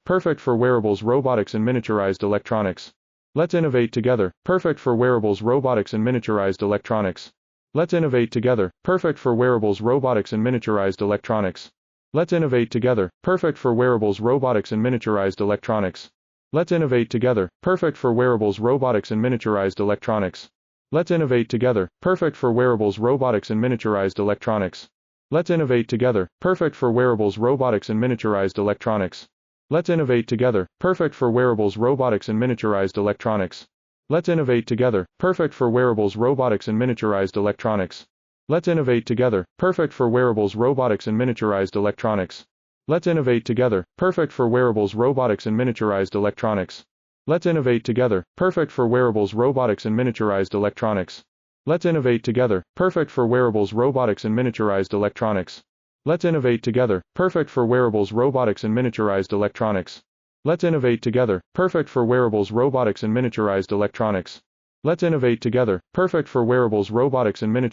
perfect for wearables, robotics and miniaturized electronics. Let's innovate together, perfect for wearables, robotics and miniaturized electronics. Let's innovate together, perfect for wearables, robotics and miniaturized electronics. Let's innovate together, perfect for wearables, robotics and miniaturized electronics. Let's innovate together, perfect for wearables, robotics and miniaturized electronics. Let's innovate together, perfect for wearables, robotics and miniaturized electronics. Let's innovate together, perfect for wearables, robotics and miniaturized electronics. Let's innovate together, perfect for wearables, robotics and miniaturized electronics. Let's innovate together, perfect for wearables, robotics and miniaturized electronics. Let's innovate together, perfect for wearables, robotics and miniaturized electronics. Let's innovate together, perfect for wearables, robotics and miniaturized electronics. Let's innovate together, perfect for wearables, robotics and miniaturized electronics. Let's innovate together, perfect for wearables, robotics and miniaturized electronics. Let's innovate together, perfect for wearables, robotics and miniaturized electronics. Let's innovate together, perfect for wearables, robotics and miniaturized electronics. Let's innovate together, perfect for wearables, robotics and miniaturized